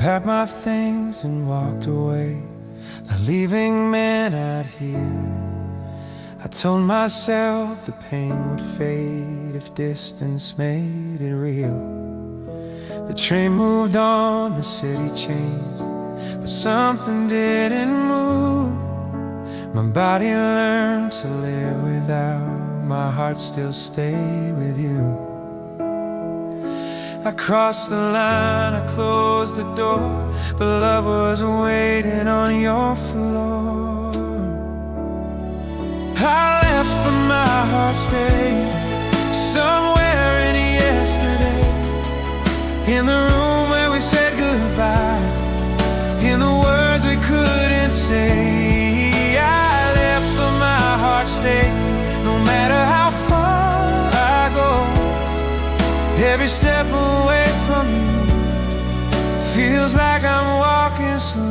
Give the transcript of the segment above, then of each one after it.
packed my things and walked away, not leaving midnight here. I told myself the pain would fade if distance made it real. The train moved on, the city changed, but something didn't move. My body learned to live without, my heart still stayed with you. I crossed the line, I closed the door, but love was waiting on your floor. I left but my heart stayed somewhere in yesterday, in the room where we said goodbye, in the words we couldn't say. I left but my heart stayed, no matter how far I go. Every step away from you feels like I'm walking slow.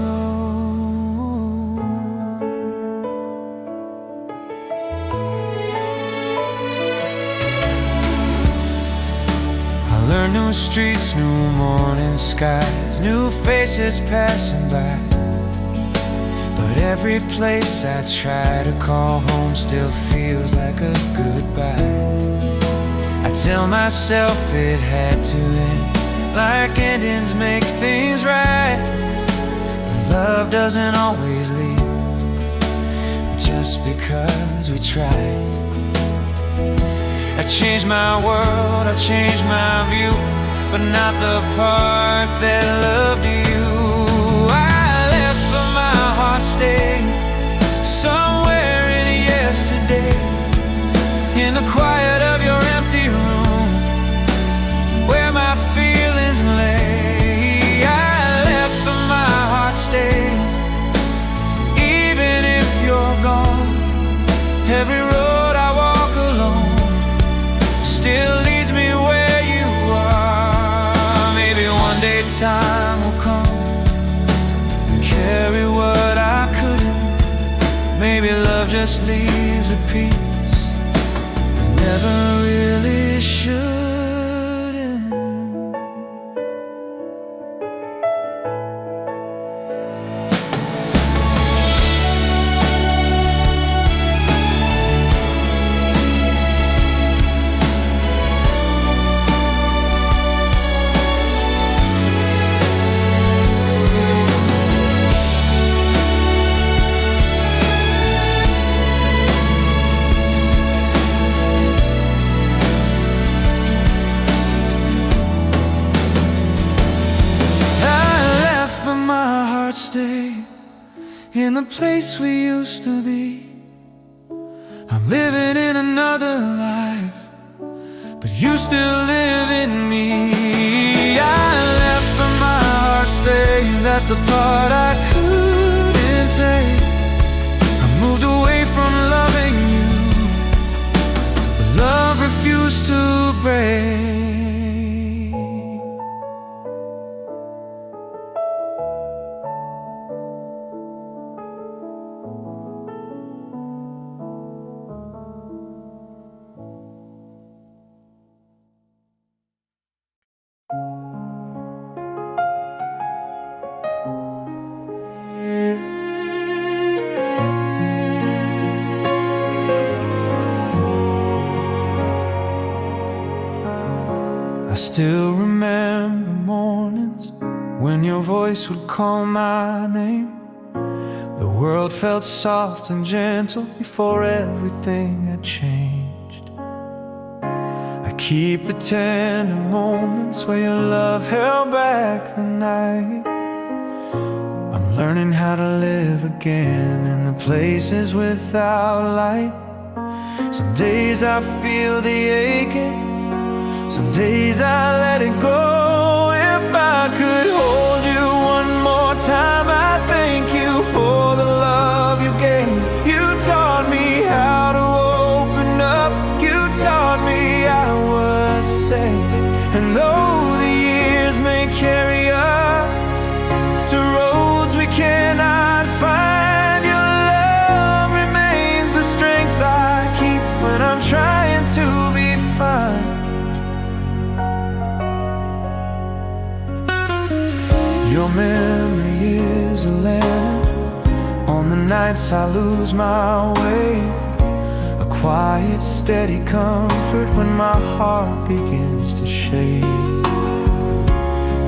I learned new streets, new morning skies, new faces passing by, but every place I try to call home still feels like a goodbye. I tell myself it had to end, like endings make things right, but love doesn't always leave just because we try. I changed my world, I changed my view, but not the part that loved you. I left but my heart stayed somewhere in yesterday, in the quiet of your empty room, where my feelings lay. I left but my heart stayed, even if you're gone. Every road I walk alone still leads me where you are. Maybe one day time will come and carry what I couldn't. Maybe love just leaves a piece never really should. Stay in the place we used to be. I'm living in another life, but you still live in me. I left but my heart stayed, that's the part I couldn't take. I moved away from loving you, but love refused to break. I still remember mornings when your voice would call my name. The world felt soft and gentle before everything had changed. I keep the tender moments where your love held back the night. I'm learning how to live again in the places without light. Some days I feel the aching, some days I let it go. If I could hold you one more time, I'd thank you for the love you gave. You taught me how to open up, you taught me I was safe. And though the years may carry us to roads we cannot find, your love remains the strength I keep when I'm trying to be fine. Your memory is a lantern on the nights I lose my way, a quiet, steady comfort when my heart begins to shake.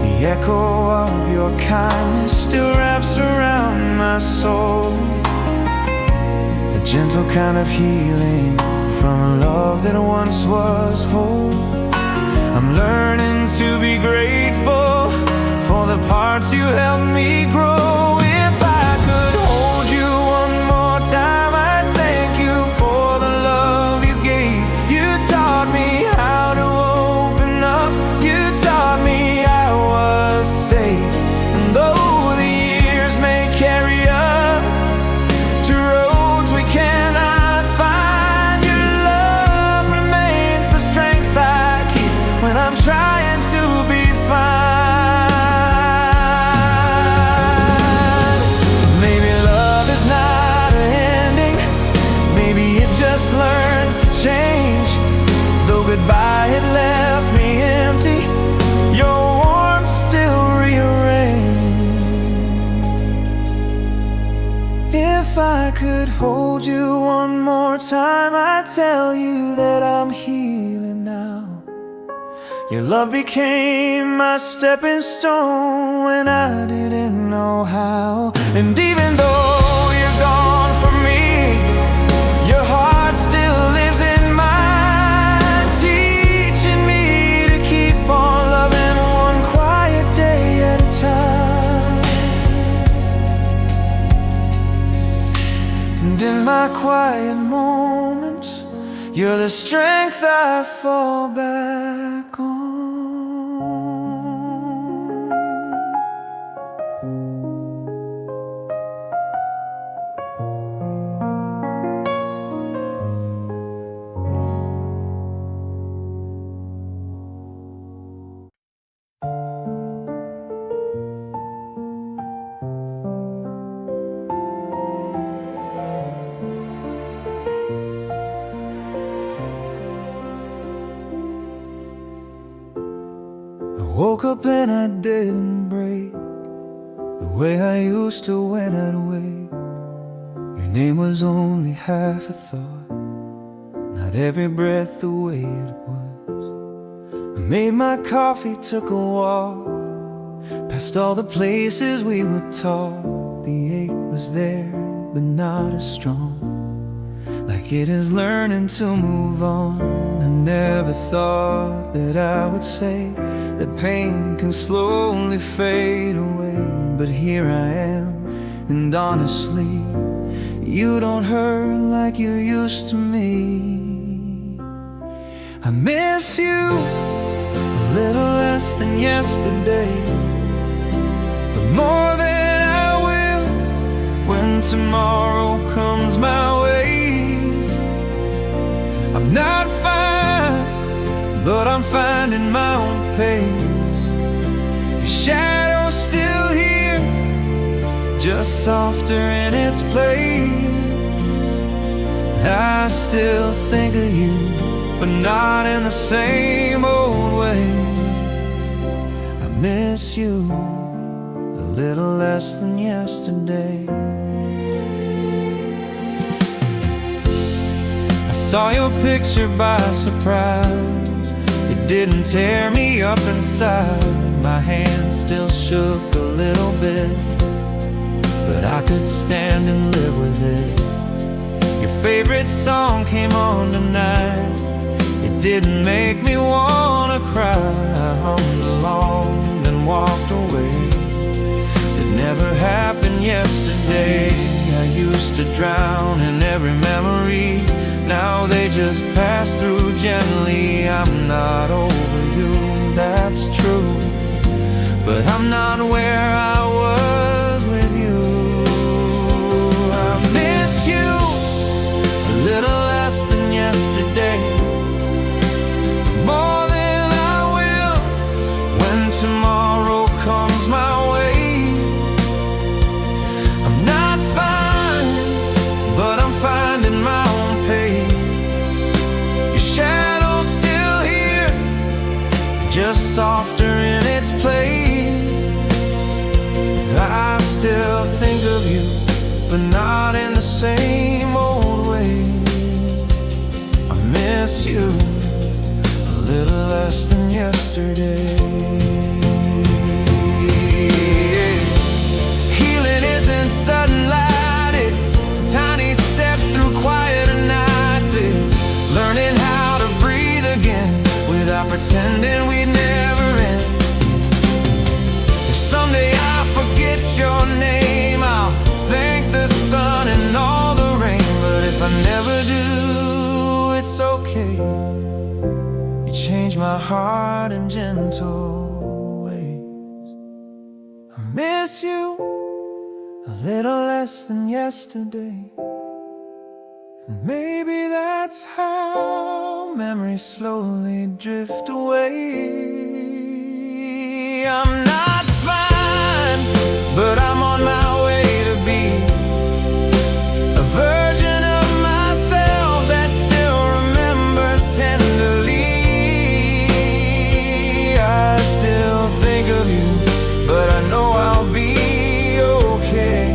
The echo of your kindness still wraps around my soul, a gentle kind of healing from a love that once was whole. I'm learning to be grateful for the parts you helped me grow. If I could hold you one more time, I'd thank you for the love you gave. You taught me how to open up. You taught me I was safe. And though the years may carry us to roads we cannot find, your love remains the strength I keep when I'm trying to be fine. Learns to change. Though goodbye had left me empty, your warmth still rearranged. If I could hold you one more time, I'd tell you that I'm healing now. Your love became my stepping stone when I didn't know how. And even though you're gone from me, your heart still lives in mine, teaching me to keep on loving one quiet day at a time. And in my quiet moments, you're the strength I fall back on. Woke up and I didn't break the way I used to when I'd wake. Your name was only half a thought, not every breath the way it was. I made my coffee, took a walk past all the places we were taught. The ache was there, but not as strong, like it is learning to move on. I never thought that I would say that pain can slowly fade away, but here I am, and honestly, you don't hurt like you used to me. I miss you a little less than yesterday, but more than I will when tomorrow comes my way. I'm not fine, but I'm finding my own pace. Your shadow's still here, just softer in its place. I still think of you, but not in the same old way. I miss you a little less than yesterday. I saw your picture by surprise. It didn't tear me up inside. My hand still shook a little bit, but I could stand and live with it. Your favorite song came on tonight. It didn't make me wanna cry. I hummed along and walked away. It never happened yesterday. I used to drown in every memory. Now they just pass through gently. I'm not over you, that's true, but I'm not where I was with you. I miss you a little less than yesterday, more than I will when tomorrow comes my way. I'm not fine, but I'm finding my own pace. Your shadow's still here, just softer in its place. but not in the same old way. I miss you a little less than yesterday. Healing isn't sudden light, it's tiny steps through quieter nights. It's learning how to breathe again without pretending we'd never end. If someday I forget your name, I'll thank the sun and all the rain. But if I never do, it's okay. You change my heart in gentle ways. I miss you a little less than yesterday. Maybe that's how memories slowly drift away. I'm not fine, but I'm on my way to be a version of myself that still remembers tenderly. I still think of you, but I know I'll be okay.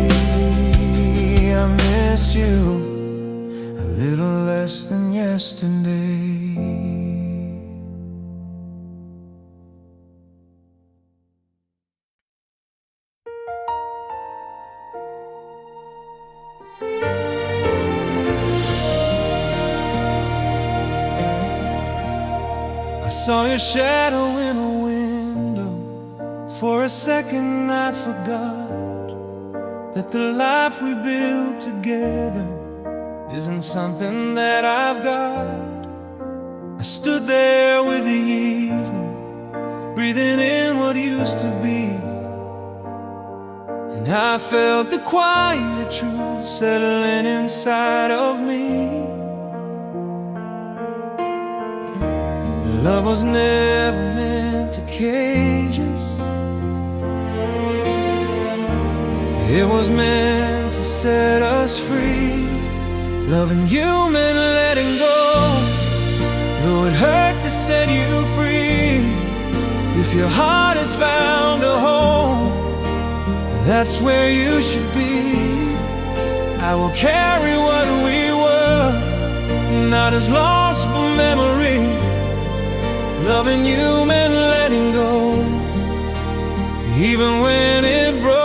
I miss you a little less than yesterday. I saw your shadow in a window. For a second I forgot that the life we built together isn't something that I've got. I stood there with the evening, breathing in what used to be, and I felt the quiet truth settling inside of me. Love was never meant to cage us. It was meant to set us free. Loving you meant letting go, though it hurt to set you free. If your heart has found a home, that's where you should be. I will carry what we were, not as lost but memory. Loving you meant letting go, even when it broke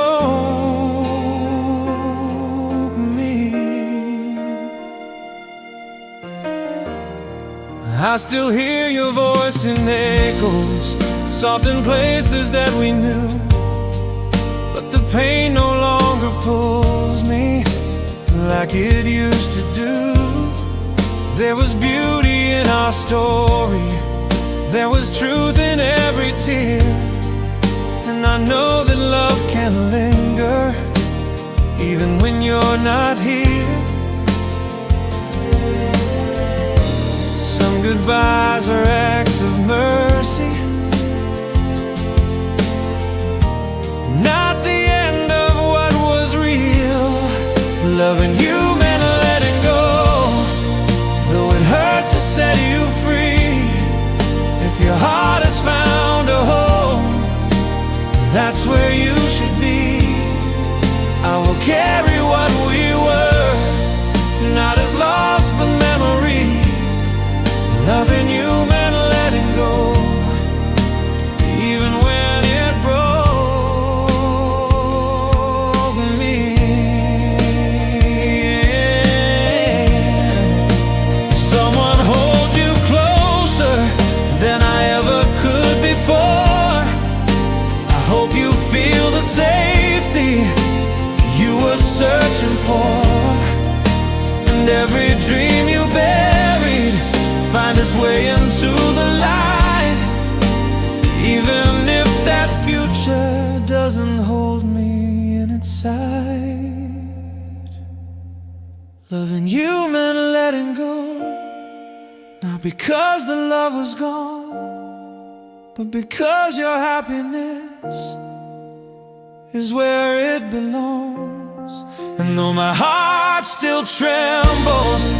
me. I still hear your voice in echoes, soft in places that we knew. But the pain no longer pulls me like it used to do. There was beauty in our story, there was truth in every tear, and I know that love can linger even when you're not here. Some goodbyes are acts of mercy, not the end of what was real. Loving you meant letting go, though it hurt to set you free. If your heart has found a home, that's where you should be. I will carry what we were, not as lost but memory. Loving you meant letting go, even when it broke me. Someone hold you closer than I ever could before. I hope you feel the safety you were searching for, and every dream you buried find its way into the light, even if that future doesn't hold me in its sight. Loving you meant letting go, not because the love was gone, but because your happiness is where it belongs. And though my heart still trembles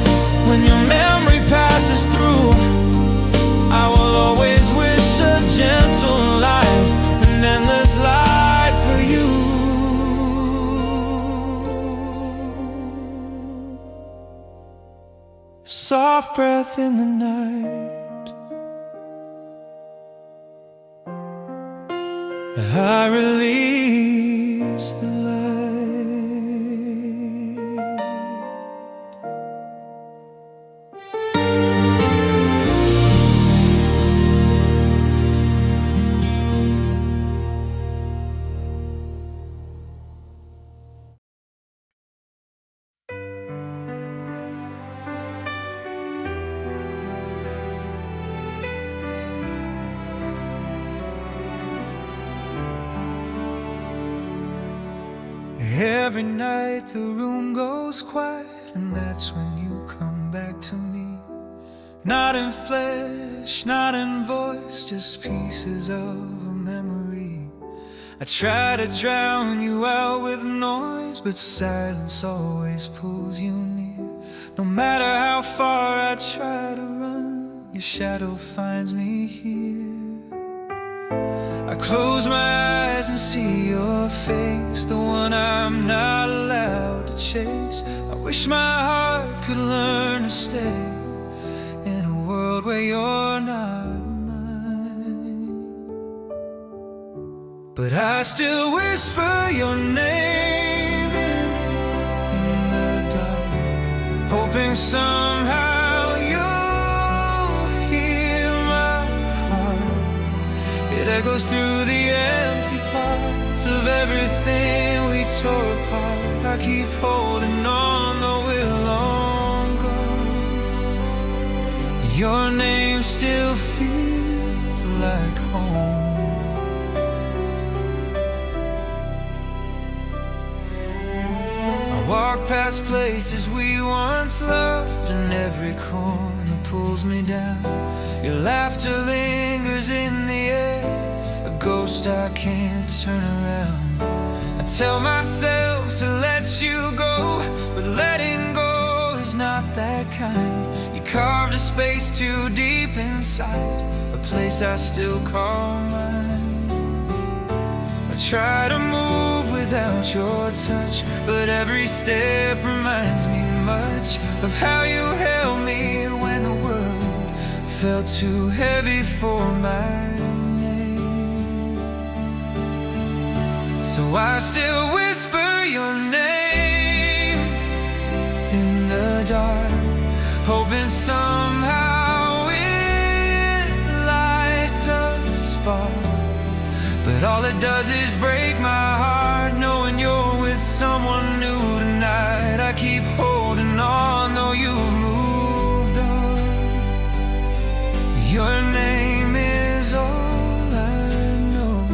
when your memory passes through, I will always wish a gentle life, an endless light for you. soft breath in the night. I release the light. Every night the room goes quiet, and that's when you come back to me. Not in flesh, not in voice, just pieces of a memory. I try to drown you out with noise, but silence always pulls you near. No matter how far I try to run, your shadow finds me here. I close my eyes and see your face, the one I'm not allowed to chase. I wish my heart could learn to stay in a world where you're not mine. But I still whisper your name in the dark, hoping somehow you'll hear my heart. It echoes through the empty parts of everything we tore apart. I keep holding on though we're long gone. Your name still feels like home. I walk past places we once loved, and every corner pulls me down. Your laughter lingers in the air, a ghost I can't turn around. I tell myself to let you go, but letting go is not that kind. You carved a space too deep inside, a place I still call mine. I try to move without your touch, but every step reminds me much of how you held me when the world felt too heavy for my name. So I still whisper your name in the dark, hoping somehow it lights a spark. But all it does is break my heart, knowing you're with someone new tonight. I keep holding on though you've moved on. Your name is all I know.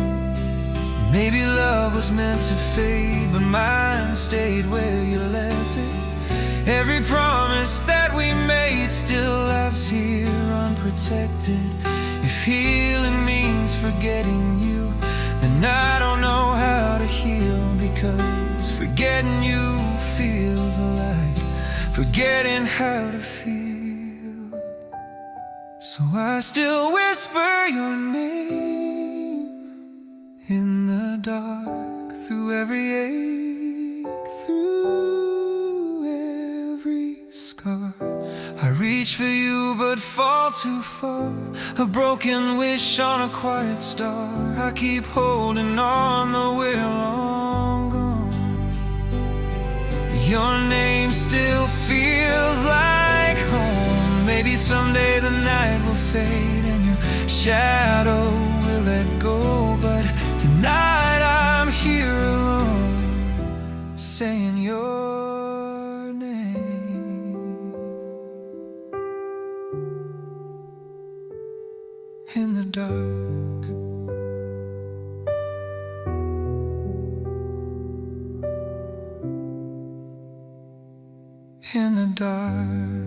Maybe love was meant to fade, but mine stayed where you left it. Every promise that we made still lives here unprotected. If healing means forgetting you, then I don't know how to heal, because forgetting you feels like forgetting how to feel. So I still whisper your name in the dark, through every ache, through every scar. I reach for you but fall too far, a broken wish on a quiet star. I keep holding on though we're long gone. Your name still feels like home. Maybe someday the night will fade and your shadow will let go, but tonight I'm here alone, saying your name in the dark. In the dark.